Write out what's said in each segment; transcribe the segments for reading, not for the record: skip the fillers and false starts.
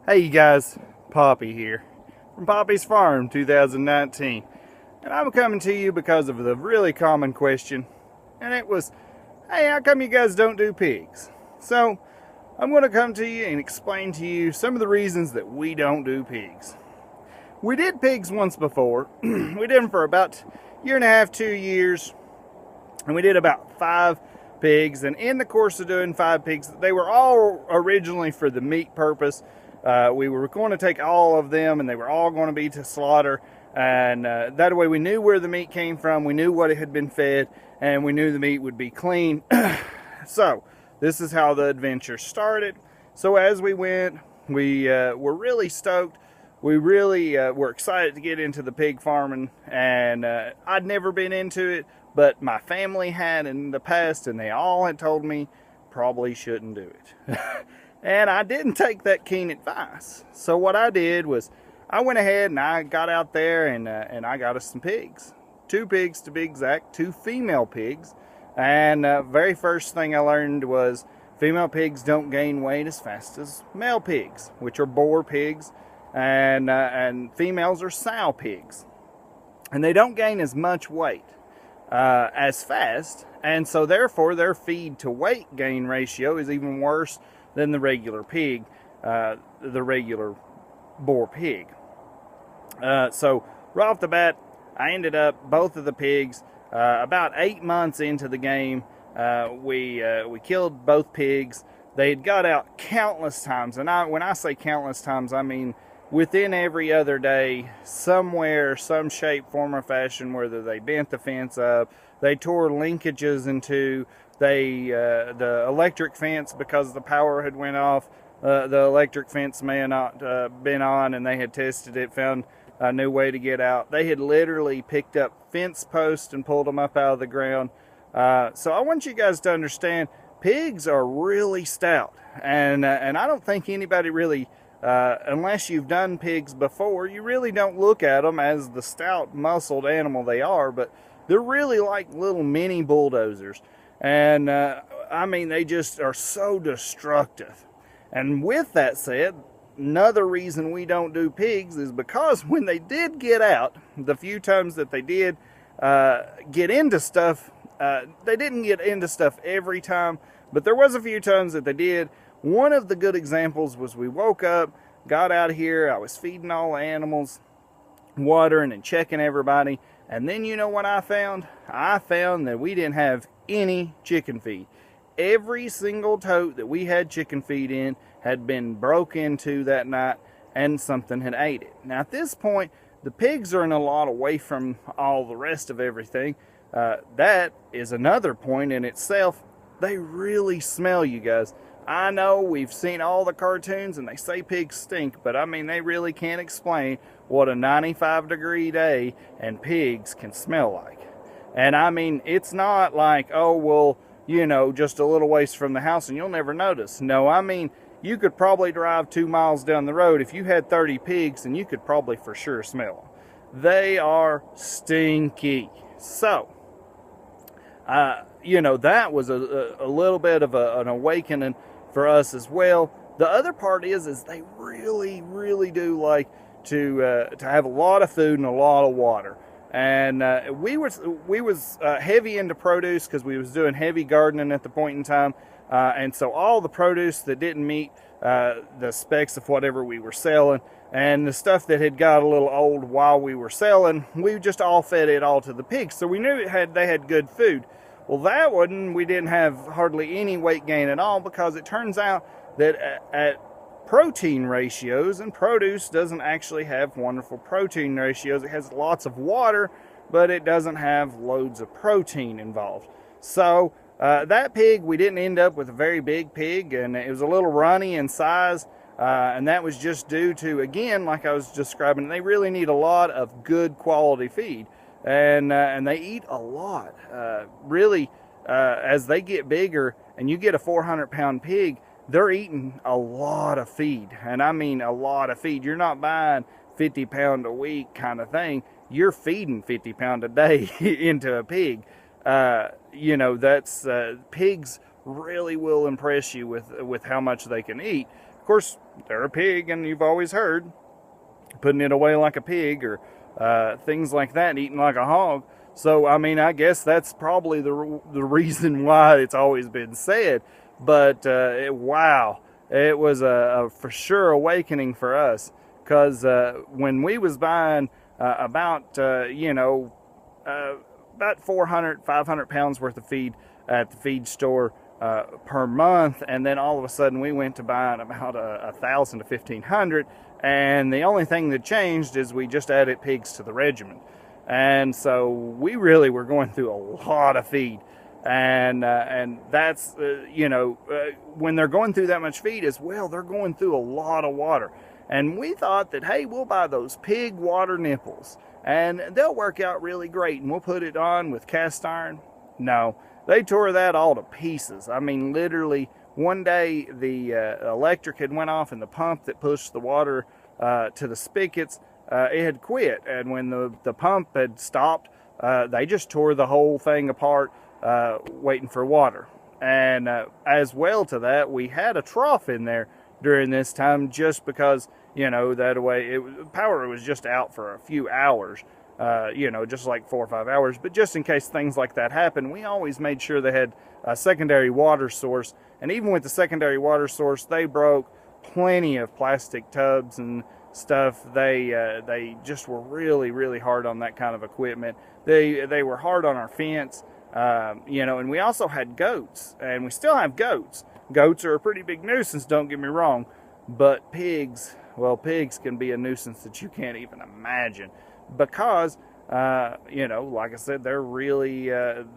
Hey you guys, Poppy here from Poppy's Farm 2019, and I'm coming to you because of the really common question, and it was, hey, how come you guys don't do pigs? So I'm going to come to you and explain to you some of the reasons that we don't do pigs. We did pigs once before. We did them for about a year and a half, 2 years, and we did about 5 pigs, and in the course of doing 5 pigs, they were all originally for the meat purpose. We were going to take all of them, and they were all going to be to slaughter, and that way we knew where the meat came from, we knew what it had been fed, and we knew the meat would be clean. So this is how the adventure started. So as we went, we were really stoked. We really were excited to get into the pig farming, and I'd never been into it, but my family had in the past, and they all had told me probably shouldn't do it. And I didn't take that keen advice. So what I did was I went ahead and I got out there and I got us some pigs. 2 pigs to be exact, 2 female pigs. And very first thing I learned was female pigs don't gain weight as fast as male pigs, which are boar pigs, and females are sow pigs. And they don't gain as much weight as fast, and so therefore their feed to weight gain ratio is even worse than the regular pig, the regular boar pig. So right off the bat, I ended up both of the pigs about 8 months into the game. We killed both pigs. They had got out countless times, and when I say countless times, I mean within every other day, somewhere, some shape, form, or fashion, whether they bent the fence up, they tore linkages in two, the electric fence, because the power had went off, the electric fence may have not been on, and they had tested it, found a new way to get out. They had literally picked up fence posts and pulled them up out of the ground. So I want you guys to understand, pigs are really stout, and I don't think anybody really, unless you've done pigs before, you really don't look at them as the stout, muscled animal they are, but they're really like little mini bulldozers. And I mean, they just are so destructive. And with that said, another reason we don't do pigs is because when they did get out, the few times that they did get into stuff, they didn't get into stuff every time, but there was a few times that they did. One of the good examples was we woke up, got out of here, I was feeding all the animals, watering and checking everybody, and then you know what I found? I found that we didn't have any chicken feed. Every single tote that we had chicken feed in had been broke into that night, and something had ate it. Now at this point, the pigs are in a lot away from all the rest of everything. That is another point in itself. They really smell, you guys. I know we've seen all the cartoons and they say pigs stink, but I mean, they really can't explain what a 95-degree day and pigs can smell like. And I mean, it's not like, oh, well, you know, just a little ways from the house and you'll never notice. No, I mean, you could probably drive 2 miles down the road. If you had 30 pigs, and you could probably for sure smell them. They are stinky. So, you know, that was a little bit of an awakening for us as well. The other part is they really do like to have a lot of food and a lot of water. And we was heavy into produce because we was doing heavy gardening at the point in time, and so all the produce that didn't meet the specs of whatever we were selling, and the stuff that had got a little old while we were selling, we just all fed it all to the pigs. So we knew they had good food. Well, that one, we didn't have hardly any weight gain at all, because it turns out that at protein ratios, and produce doesn't actually have wonderful protein ratios. It has lots of water, but it doesn't have loads of protein involved. So that pig, we didn't end up with a very big pig, and it was a little runny in size, and that was just due to, again, like I was describing, they really need a lot of good quality feed. And they eat a lot. Really, as they get bigger, and you get a 400-pound pig, they're eating a lot of feed. And I mean a lot of feed. You're not buying 50 pound a week kind of thing. You're feeding 50 pound a day into a pig. You know, that's pigs really will impress you with how much they can eat. Of course, they're a pig, and you've always heard putting it away like a pig, or things like that, eating like a hog. So, I mean, I guess that's probably the reason why it's always been said. But, wow, it was a for sure awakening for us. Because when we was buying about 400, 500 pounds worth of feed at the feed store per month, and then all of a sudden we went to buying about 1,000 to 1,500, and the only thing that changed is we just added pigs to the regimen. And so we really were going through a lot of feed, and that's when they're going through that much feed as well, they're going through a lot of water. And we thought that, hey, we'll buy those pig water nipples and they'll work out really great, and we'll put it on with cast iron. No, they tore that all to pieces. I mean, literally, one day the electric had went off, and the pump that pushed the water to the spigots, it had quit. And when the pump had stopped, they just tore the whole thing apart, waiting for water. And as well to that, we had a trough in there during this time, just because, that way power was just out for a few hours, just like 4 or 5 hours. But just in case things like that happened, we always made sure they had a secondary water source. And even with the secondary water source, they broke plenty of plastic tubs and stuff. They just were really, really hard on that kind of equipment. They were hard on our fence, and we also had goats, and we still have goats. Goats are a pretty big nuisance, don't get me wrong, but pigs can be a nuisance that you can't even imagine, because, like I said, they're really,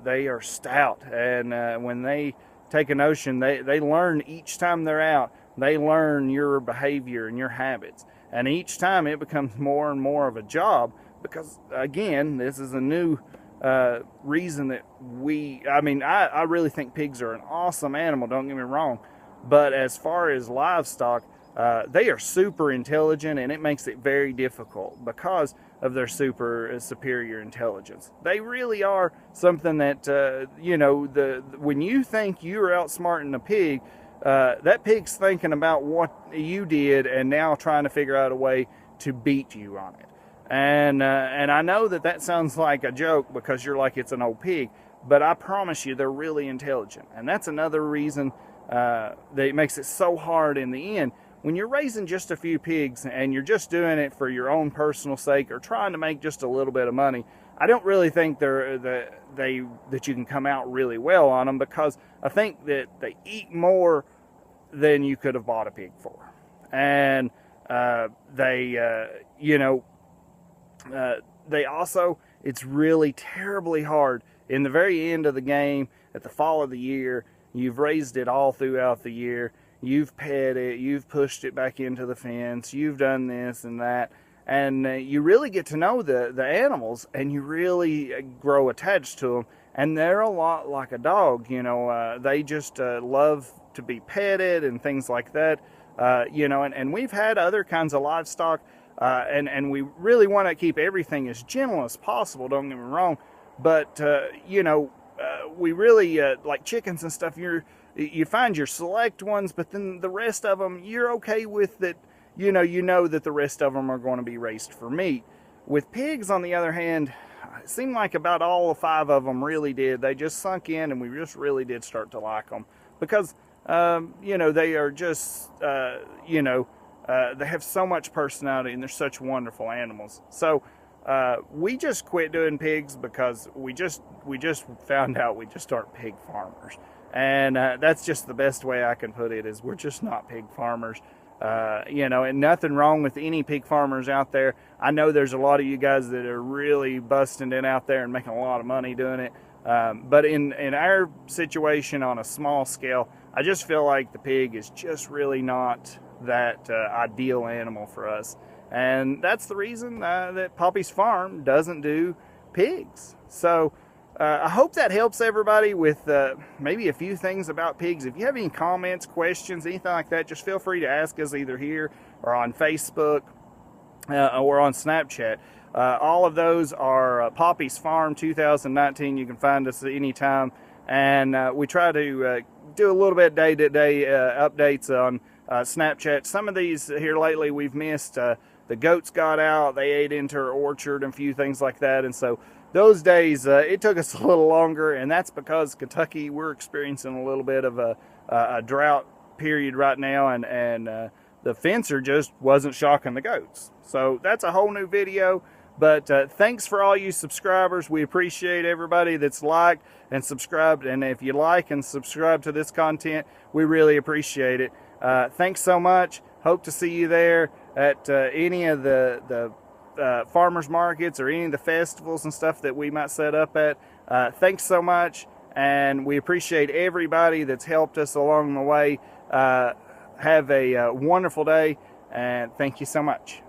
they are stout, and when they take a notion, they learn each time they're out. They learn your behavior and your habits, and each time it becomes more and more of a job, because, again, this is a new reason that I really think pigs are an awesome animal, don't get me wrong, but as far as livestock, they are super intelligent, and it makes it very difficult because of their superior intelligence. They really are something that, when you think you're outsmarting a pig, that pig's thinking about what you did and now trying to figure out a way to beat you on it. And I know that sounds like a joke because you're like, it's an old pig, but I promise you they're really intelligent. And that's another reason that it makes it so hard in the end. When you're raising just a few pigs and you're just doing it for your own personal sake or trying to make just a little bit of money, I don't really think that you can come out really well on them, because I think that they eat more than you could have bought a pig for. And they also, it's really terribly hard in the very end of the game, at the fall of the year. You've raised it all throughout the year. You've pet it, you've pushed it back into the fence, you've done this and that, and you really get to know the animals, and you really grow attached to them. And they're a lot like a dog, they just love to be petted and things like that, and we've had other kinds of livestock, and we really want to keep everything as gentle as possible, don't get me wrong, but we really like chickens and stuff. You find your select ones, but then the rest of them you're okay with, that you know that the rest of them are going to be raised for meat. With pigs, on the other hand, it seemed like about all 5 of them really did. They just sunk in, and we just really did start to like them, because they are just they have so much personality, and they're such wonderful animals. So we just quit doing pigs because we just found out we just aren't pig farmers. And that's just the best way I can put it, is we're just not pig farmers. And nothing wrong with any pig farmers out there. I know there's a lot of you guys that are really busting it out there and making a lot of money doing it. But in our situation on a small scale, I just feel like the pig is just really not that ideal animal for us. And that's the reason that Poppy's Farm doesn't do pigs. So I hope that helps everybody with maybe a few things about pigs. If you have any comments, questions, anything like that, just feel free to ask us either here or on Facebook or on Snapchat. All of those are Poppy's Farm 2019. You can find us at any time. And we try to do a little bit day-to-day updates on Snapchat. Some of these here lately we've missed. The goats got out, they ate into our orchard and a few things like that, and so those days it took us a little longer, and that's because Kentucky, we're experiencing a little bit of a drought period right now, and the fencer just wasn't shocking the goats. So that's a whole new video. But thanks for all you subscribers. We appreciate everybody that's liked and subscribed. And if you like and subscribe to this content, we really appreciate it. Thanks so much. Hope to see you there at any of the farmers markets or any of the festivals and stuff that we might set up at. Thanks so much. And we appreciate everybody that's helped us along the way. Have a wonderful day. And thank you so much.